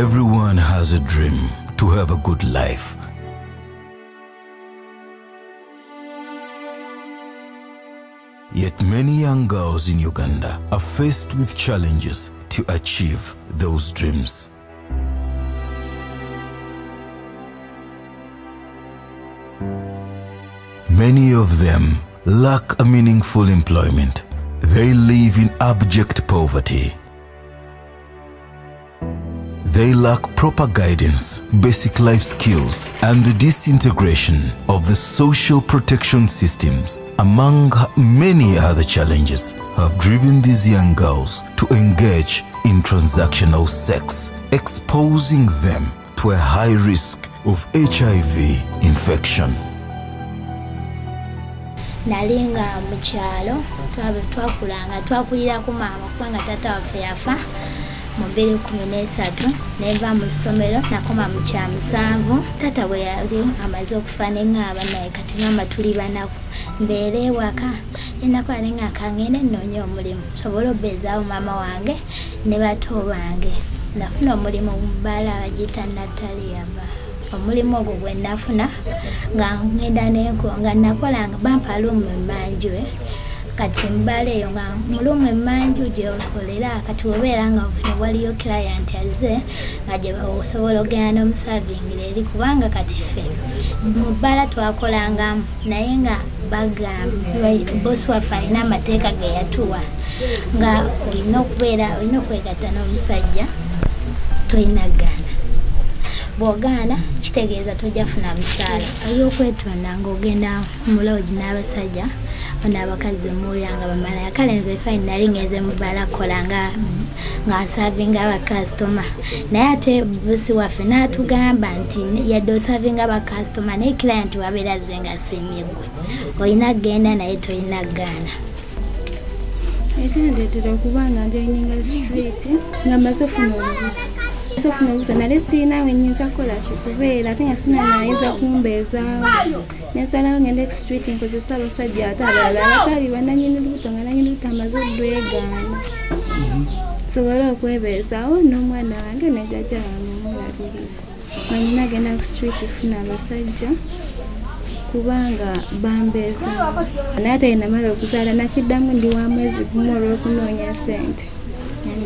Everyone has a dream to have a good life. Yet many young girls in Uganda are faced with challenges to achieve those dreams. Many of them lack a meaningful employment. They live in abject poverty. They lack proper guidance, basic life skills, and the disintegration of the social protection systems, among many other challenges, have driven these young girls to engage in transactional sex, exposing them to a high risk of HIV infection. Nalinga mukyalo twakulira ku maama kubanga tata waffe yafa mu 2013 neva mu ssomero nakoma mu kya 7. Tata bwe yali amaze okufa neŋŋaaba naye kati ngamba tuli banaku mbeera ewaka enakola neŋŋaka ngende nnoonye omulimu sobola obbeezaawo maama wange ne bato bange. Nafuna omulimu mu bbaala bagiyita Nataliyaba. Omulimu ogwo gwe nafuna nga ngenda nga nakolanga bampalumu emmanju kati mbala eyo nga mulumu emmanju gyokolera kati obeera nga waliyo client aze nga gye osobola ogenda n'omusavingira eri kubanga kati ffe mu bbala twakolangamu naye nga bagamba bosi waffe alina amateeka ge yatuwa nga olina okwegatta n'omusajja tolina gaana. Bw'ogaana kitegeeza tojja funa musaala. Ey'okwetonda ng'ogenda mu lodge n'abasajja n'abakazi omulanga bamala kale nze fine nali ngeze mu bbala kola nga nsavinga abakasitoma naye ate bosi waffe n'atugamba nti yadde osavinga abakasitoma naye client wabeera ze nga asiimye ggwe olina kgenda naye tolina gaana. Ekyandetera okuba nga njoyininga street nga maze ofuna olubuto nale siina we nnyinza kukola kikubeera ate nga sina nayinza kumbeezaawo nensalawo ngende ku street nkozesa abasajja ate abalala abataali bannanyini lubuto nga nanyini lubuto amaze oddwegaana nsobole okwebeezaawo n'omwana wange ne jjajja wange omulabirira nga nina genda ku street funa abasajja kubanga bambeezaawo naye ate namala okuzaala nakiddamu ndi wa mwezi gumu olw'okunoonya ssente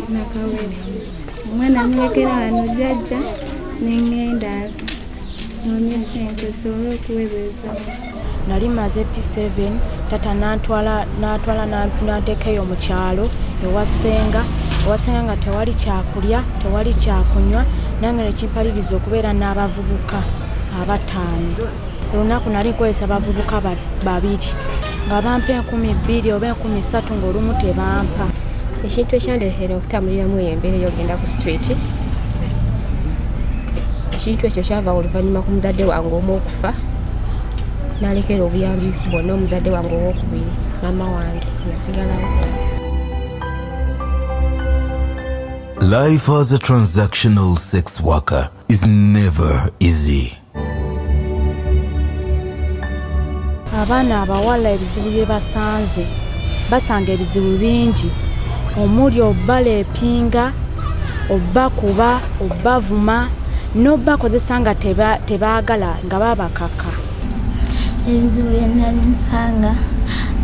nakawere omwana mulekera wano jjajja neŋŋenda nze noonye ssente sobole okuwebeezaawo. Nali maze P7 tata n'antwala n'anteekayo mu kyalo ewasenga nga tewali kyakulya tewali kyakunywa nange nekimpaliriza okubeera n'abavubuka 5. Olunaku nali nkozesa abavubuka 2 nga bampa 2,000 oba 3,000 ng'olumu tebampa. Ekintu ekyandeetera okutambuliramu embeera ey'ogenda ku street ekintu ekyo kyava oluvannyuma ku muzadde wange omu okufa n'alekera obuyambi bwonna omuzadde wange ow'okubiri maama wange yasigalawo. Life as a transactional sex worker is never easy. Abaana abawala ebizibu bye basanga ebizibu bingi omuli obbaleepinga obbakuba obbavuma n'obbakozesa nga tebaagala nga babakaka. Ebizibu bye nali nsanga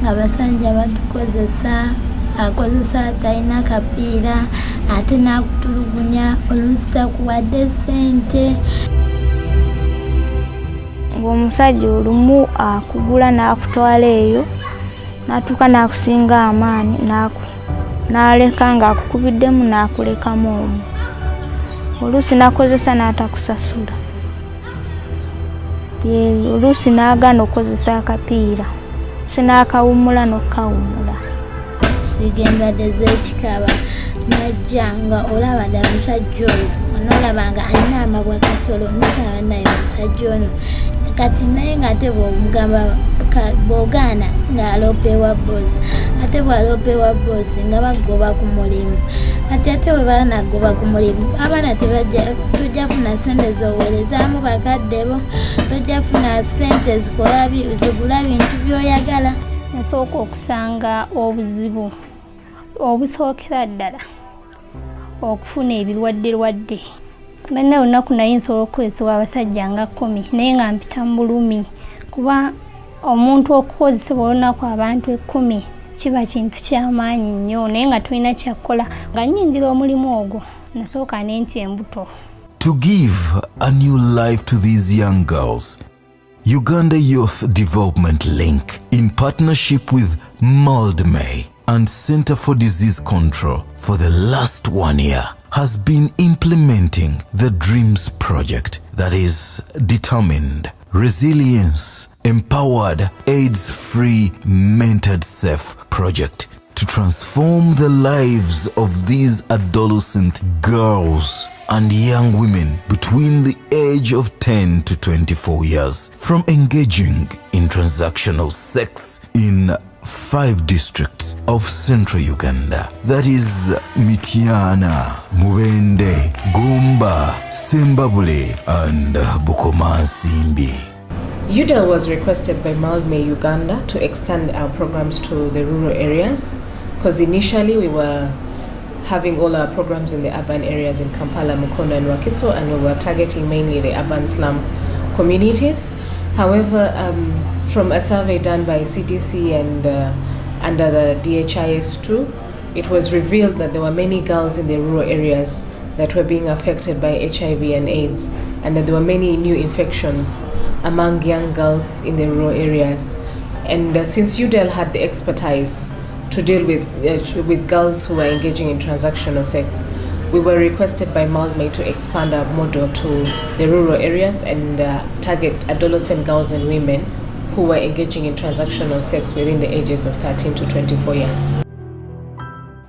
nga basajja batukozesa akozesa talina kapiira ate n'akutulugunya oluusi takuwadde ssente. Ng'omusajja olumu akugula n'akutwala eyo n'atuuka n'akusinga amaanyi n'aleka ng'akukubiddemu n'akulekamu omwo. oluusi nakozesa n'atakusasula. Oluusi n'agaana okukozesa akapiira sinakawumula n'okukawumula. Sigendwadde z'ekikaba najja nga olaba ddala omusajja oyo onoolabanga alina amabwa kasolo nolaba naye omusajja ono kati naye ng'ate bw'omugamba bw'ogaana ng'aloopeewa boozi ate bw'aloopeewa boozi nga bagoba ku mulimu kati ate bwe banagoba ku mulimu abaana tujja funa sente z'oweerezaamu bakadde bo tojja funa sente zigula bintu by'oyagala. Nasooka okusanga obuzibu obusookera ddala okufuna ebirwadde banna olunaku naye nsobola okukozesebwa abasajja nga 10 naye nga mpita mu bulumi kuba omuntu okukozesebwa olunaku abantu 10 kiba kintu ky'amaanyi nnyo naye nga tulina kyakkola nga nnyingira omulimu ogwo nasooka n'enti embuto. To give a new life to these young girls, Uganda Youth Development Link, in partnership with Maldmay and Center for Disease Control for the last 1 year, has been implementing the DREAMS project that is determined, resilience, empowered, AIDS-free, mentored safe project to transform the lives of these adolescent girls and young women between the age of 10 to 24 years from engaging in transactional sex in 5 districts of central Uganda. That is Mityana, Mubende, Gomba, Sembabule and Bukomansimbi. Uydel was requested by Maldmay Uganda to extend our programs to the rural areas because initially we were having all our programs in the urban areas in Kampala, Mukono and Wakiso, and we were targeting mainly the urban slum communities. However, from a survey done by CDC and under the DHIS2, it was revealed that there were many girls in the rural areas that were being affected by HIV and AIDS, and that there were many new infections among young girls in the rural areas. And since Uydel had the expertise to deal with girls who were engaging in transactional sex, we were requested by Maldmay to expand our model to the rural areas and target adolescent girls and women who were engaging in transactional sex within the ages of 13 to 24 years.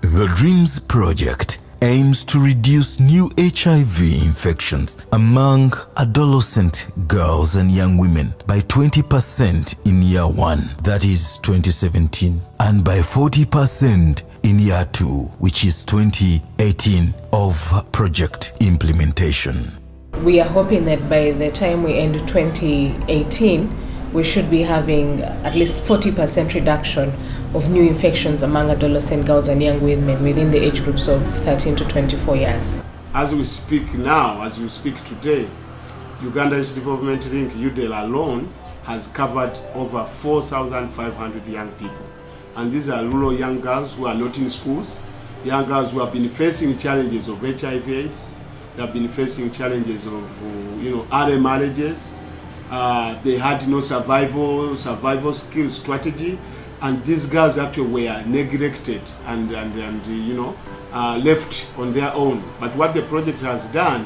The DREAMS project aims to reduce new HIV infections among adolescent girls and young women by 20% in year 1, that is 2017, and by 40% in year 2, which is 2018 of project implementation. We are hoping that by the time we end 2018, we should be having at least 40% reduction of new infections among adolescent girls and young women within the age groups of 13 to 24 years. As we speak now, as we speak today, Uganda Youth Development Link, Uydel alone, has covered over 4,500 young people. And these are rural young girls who are not in schools, young girls who have been facing challenges of HIV/AIDS, they have been facing challenges of early marriages. They had no survival skill strategy, and these girls actually were neglected and left on their own. But what the project has done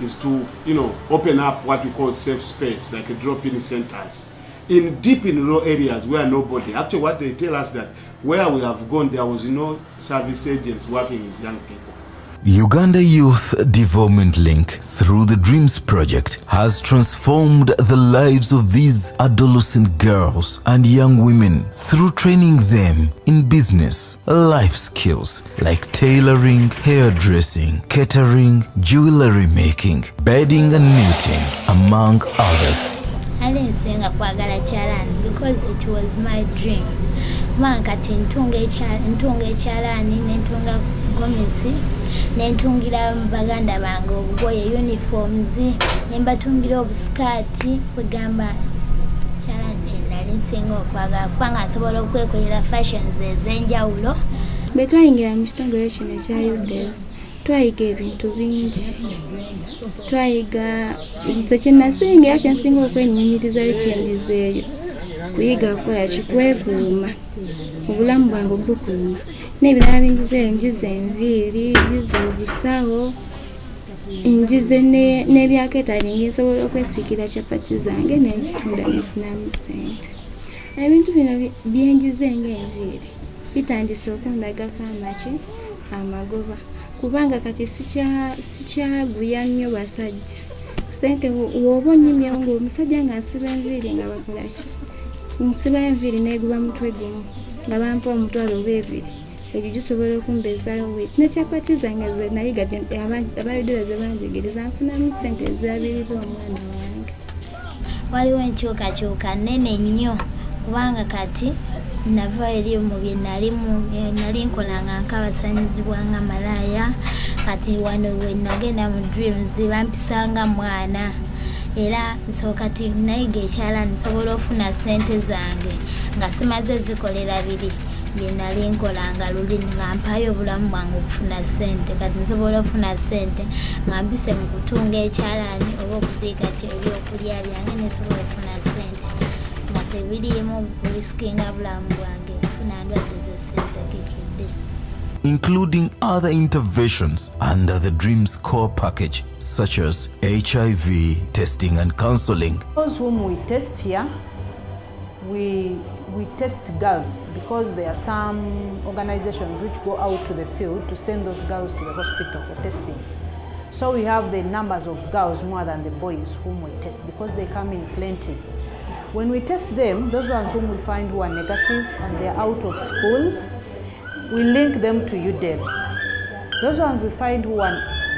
is to open up what we call safe space, like a drop-in centers deep in rural areas where nobody. Actually, what they tell us that where we have gone, there was no service agents working with young people. Uganda Youth Development Link, through the DREAMS project, has transformed the lives of these adolescent girls and young women through training them in business, life skills like tailoring, hairdressing, catering, jewelry making, bedding and knitting, among others. I didn't sing a kwagala chalani because it was my dream. Kati ntunga chalani nentunga gomesi nentungira baganda bange obugoye uniforms nembatungira obuskati kwegamba chalani nali nsinga okwagala kubanga nsobola okwekolera fashions ez'enjawulo. Bwe twayingira mu kitongole kino kya Uydel twayiga ebintu bingi. Twayiga nze kyenasinga ate nsinga okwenyumirizayo kyendizeeyo kuyiga kukola kikwekuuma obulamu bwange obukuuma n'ebirala bingize enjiza enviiri njiza obusawo Njize n'ebyaketaalinga nsobola okwesiikira capati zange nenzitunda nefunamu ssente. Ebintu bino byenjize ng'enviiri bitandise okundagako amagoba kubanga kati sikyaguya nnyo basajja. Ssente w'oba onyimyewo ng'omusajja nga nsiba enviiri nga bakola ki? Nsiba enviiri neeguba mutwe gumu nga bampa omutwalo oba ebiri. Egyo gisobola okumbeezaawo wit. Ne capati zange ze nayiga abayodera ze banjigiriza nfunamu ssente ezirabirira omwana wange. Waliwo enkyukakyuka nnene nnyo kubanga kati nava eri mu bye nali nkolanga nk'abasanyizibwa nga malaaya. Kati wano we nagenda mu dreams bampisanga mwana era so kati nayiga ekyalaani nsobola ofuna ssente zange nga simaze zikolera biri bye nali nkolanga luli nga mpayo obulamu bwange okufuna ssente. Kati nsobola ofuna ssente nga mpise mu kutunga ekyalaani oba okusiika ebyokulya byange nesobola ofuna ssente nga tebiriimu kulisikinga bulamu bwange okufuna ndwadde z'essente kikidde. Including other interventions under the DREAMS core package, such as HIV testing and counseling. Those whom we test here, we test girls because there are some organizations which go out to the field to send those girls to the hospital for testing. So we have the numbers of girls more than the boys whom we test because they come in plenty. When we test them, those ones whom we find who are negative and they're out of school, we link them to Uydel. Those ones we find who are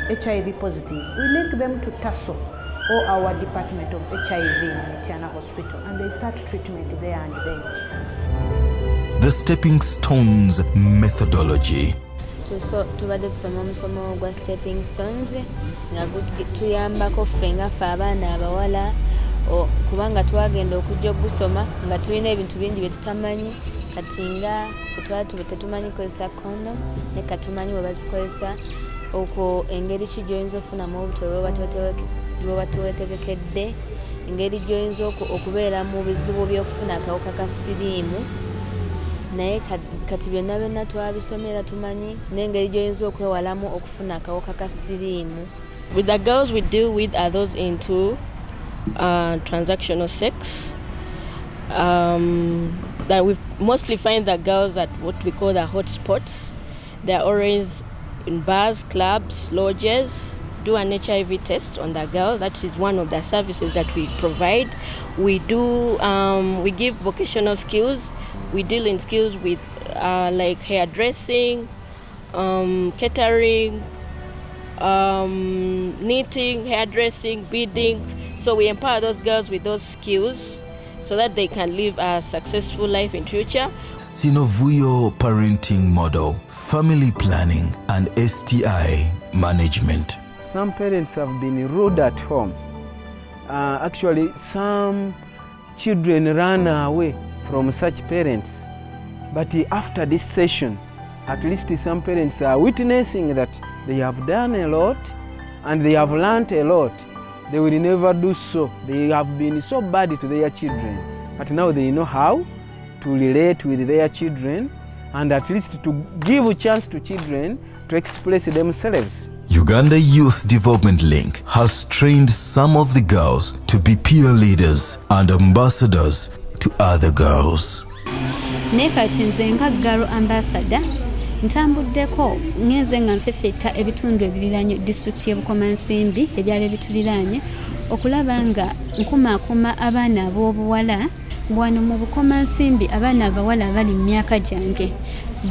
HIV positive, we link them to TASO or our Department of HIV in Mitiana Hospital, and they start treatment there and then. The Stepping Stones methodology. Tubadde tusoma omusomo gwa stepping stones nga tuyambako ffe nga ffe abaana abawala kubanga twagenda okujja ogusoma nga tulina ebintu bingi bye tutamanyi kati nga ffe tetumanyi kukozesa kondo ne katumanyi bwe bazikozesa okwo engeri ki gy'oyinza ofunamu obutolo lwoba tewetegekedde engeri gy'oyinza okubeera mu bizibu by'okufuna akawuka ka siriimu naye kati byonna twabisomera tumanyi n'engeri gy'oyinza okwewalamu okufuna akawuka ka siriimu. With the girls we deal with are those into transactional sex. That we mostly find the girls at what we call the hotspots. They're always in bars, clubs, lodges. Do an HIV test on the girl. That is one of the services that we provide. We give vocational skills. We deal in skills with like hairdressing, catering, knitting, hairdressing, beading. So we empower those girls with those skills so that they can live a successful life in future. Sinovuyo parenting model, family planning and STI management. Some parents have been rude at home. Actually, some children run away from such parents. But after this session, at least some parents are witnessing that they have done a lot and they have learned a lot. They will never do so. They have been so bad to their children. But now they know how to relate with their children and at least to give a chance to children to express themselves. Uganda Youth Development Link has trained some of the girls to be peer leaders and ambassadors to other girls. Nekati nze nga girl ambassador ntambuddeko ngenze nga nfefeta ebitundu ebiriraanye district y'e Bukomansimbi ebyali bituliraanye okulaba nga nkumaakuma abaana ab'obuwala wano mu Bukomansimbi abaana abawala abali mu myaka gyange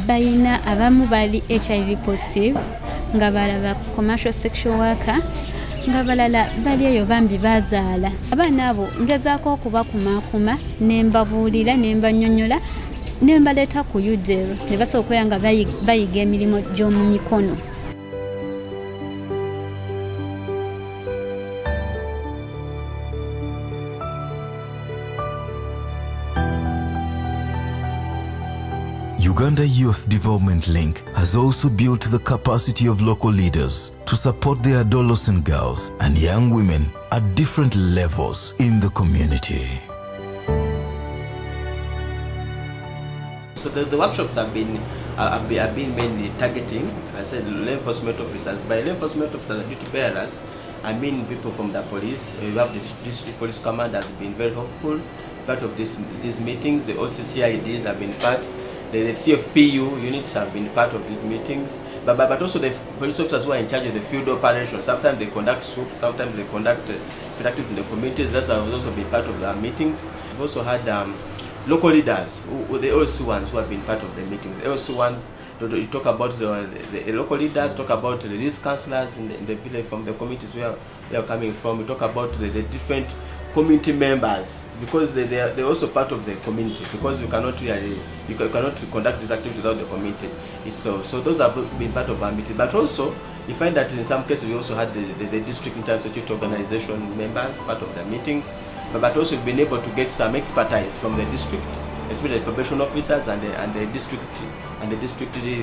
bayina abamu bali HIV positive nga balaba commercial sexual worker nga balala bali eyo bambi bazaala abaana abo ngezaako okubakumaakuma ne mbabuulira ne mbannyonnyola ne mbaleeta ku Uydel ne basobola okubeera nga bayiga emirimu gy'omu mikono. Uganda Youth Development Link has also built the capacity of local leaders to support their adolescent girls and young women at different levels in the community. So the workshops have been mainly targeting, I said, law enforcement officers. By law enforcement officers and duty bearers, I mean people from the police. We have the district police command has been very helpful. Part of these meetings, the OCCIDs have been part. The CFPU units have been part of these meetings. But also the police officers who are in charge of the field operations. Sometimes they conduct sweeps, sometimes they conduct activities in the communities. That has also been part of the meetings. We've also had local leaders, the LC ones who have been part of the meetings. The LC ones, you talk about the local leaders, talk about the youth councillors in the village from the communities where they are coming from. We talk about the different community members, because they're also part of the community, because you cannot conduct this activity without the community. So those have been part of our meeting. But also you find that in some cases we also had the district inter-institute organization members part of the meetings, but also we've been able to get some expertise from the district, especially the probation officers and the district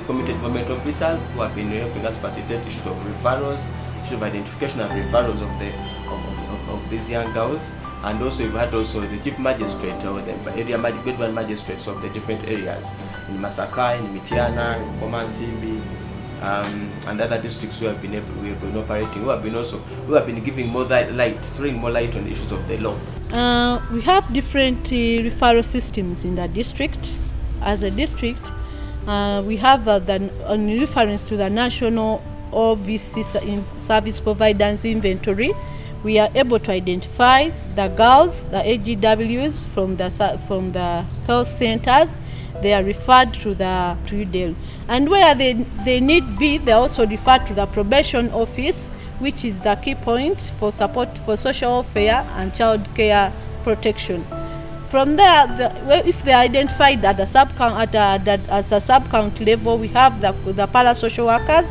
community development officers, who have been helping us facilitate issues of referrals, issues of identification and referrals of these young girls. And also we've had also the chief magistrate or the area grade magistrates of the different areas in Masaka, in Mitiana, in Komansimbi, and other districts we have been operating, who have been giving more light, throwing more light on the issues of the law. We have different referral systems in the district. As a district, we have on reference to the National OVC Service Providers Inventory, we are able to identify the girls, the AGWs from the health centers. They are referred to Uydel. And where they need be, they are also referred to the probation office, which is the key point for support for social welfare and child care protection. From there, if they are identified at the sub-county level, we have the para-social workers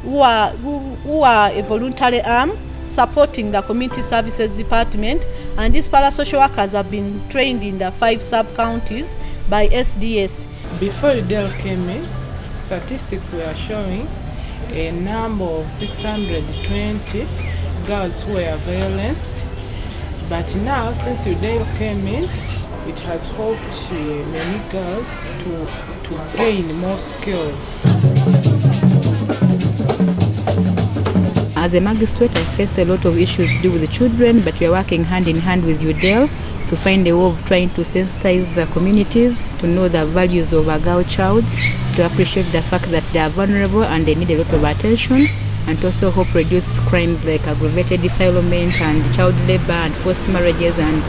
who are a voluntary arm supporting the community services department, and these para-social workers have been trained in the 5 sub-counties by SDS. Before Uydel came in, statistics were showing a number of 620 girls who were violenced, but now since Uydel came in, it has helped many girls to gain more skills. As a magistrate, I face a lot of issues to do with the children, but we are working hand in hand with Uydel to find a way of trying to sensitize the communities to know the values of a girl child, to appreciate the fact that they are vulnerable and they need a lot of attention, and to also help reduce crimes like aggravated defilement and child labor and forced marriages and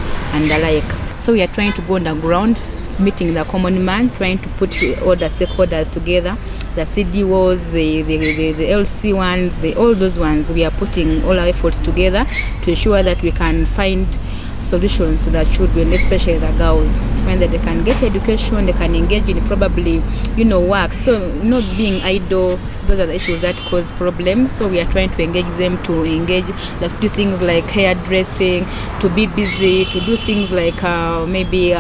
the like. So we are trying to go underground, meeting the common man, trying to put all the stakeholders together, the CDOs, the LC ones, all those ones. We are putting all our efforts together to ensure that we can find solutions to the children, especially the girls, find that they can get education, they can engage in probably, work. So not being idle, those are the issues that cause problems. So we are trying to engage them, to do things like hairdressing, to be busy, to do things like maybe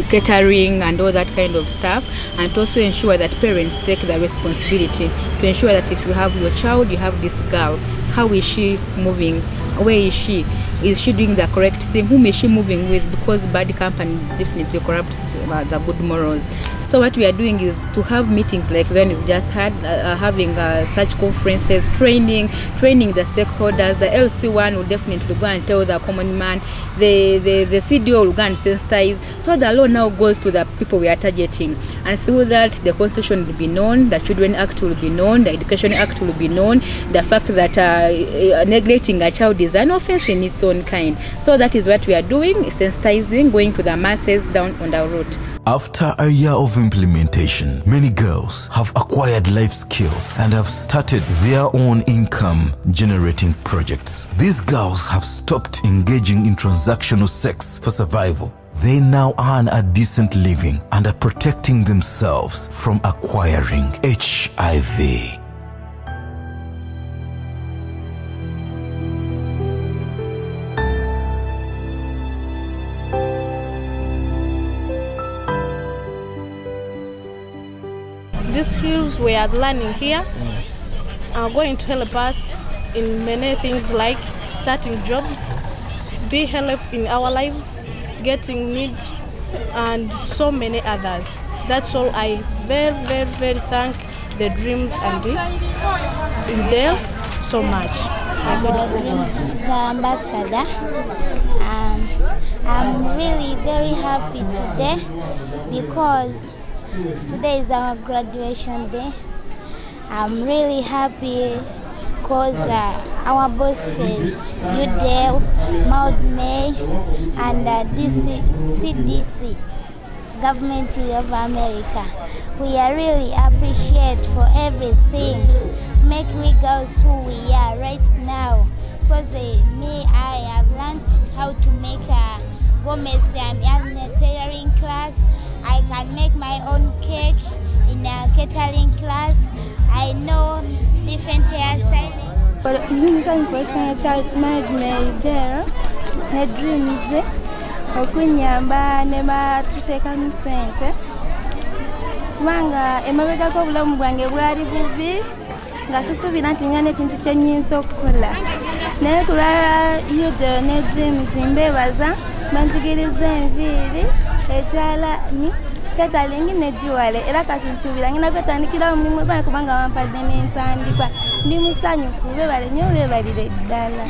catering and all that kind of stuff, and to also ensure that parents take the responsibility to ensure that if you have your child, you have this girl, how is she moving, where is she doing the correct thing, whom is she moving with, because bad company definitely corrupts the good morals. So what we are doing is to have meetings like the one we've just had, having such conferences, training the stakeholders. The LC one will definitely go and tell the common man, the CDO will go and sensitize, so the law now goes to the people we are targeting, and through that the Constitution will be known, the Children Act will be known, the Education Act will be known, the fact that neglecting a child is an offense in its own kind. So that is what we are doing, sensitizing, going to the masses down on the road. After a year of implementation, many girls have acquired life skills and have started their own income-generating projects. These girls have stopped engaging in transactional sex for survival. They now earn a decent living and are protecting themselves from acquiring HIV. These skills we are learning here are going to help us in many things like starting jobs, be help in our lives, getting needs and so many others. That's all. I very thank the Dreams and the Uydel so much. I'm a Dreams ambassador. I'm really very happy today because today is our graduation day. I'm really happy because our bosses, Uydel, May, and CDC, Government of America, we are really appreciate for everything to make we girls who we are right now. Because I have learned how to make a gomez. I'm in a tailoring class. I can make my own cake in a catering class. I know different hairstyling. Dreams okunyamba ne batuteekamu ssente kubanga emabegako obulamu bwange bwali bubi nga sisuubira nti nina n'ekintu kye nnyinza okukola naye ku lwa Uydel ne Dreams mbeebaza banjigiriza enviiri ekyalaani catering ne jewelry era kati nsuubira ngenda kwetandikirawo omulimu gwange kubanga bampadde n'entandikwa ndi musanyufu beebale nnyo beebalire ddala.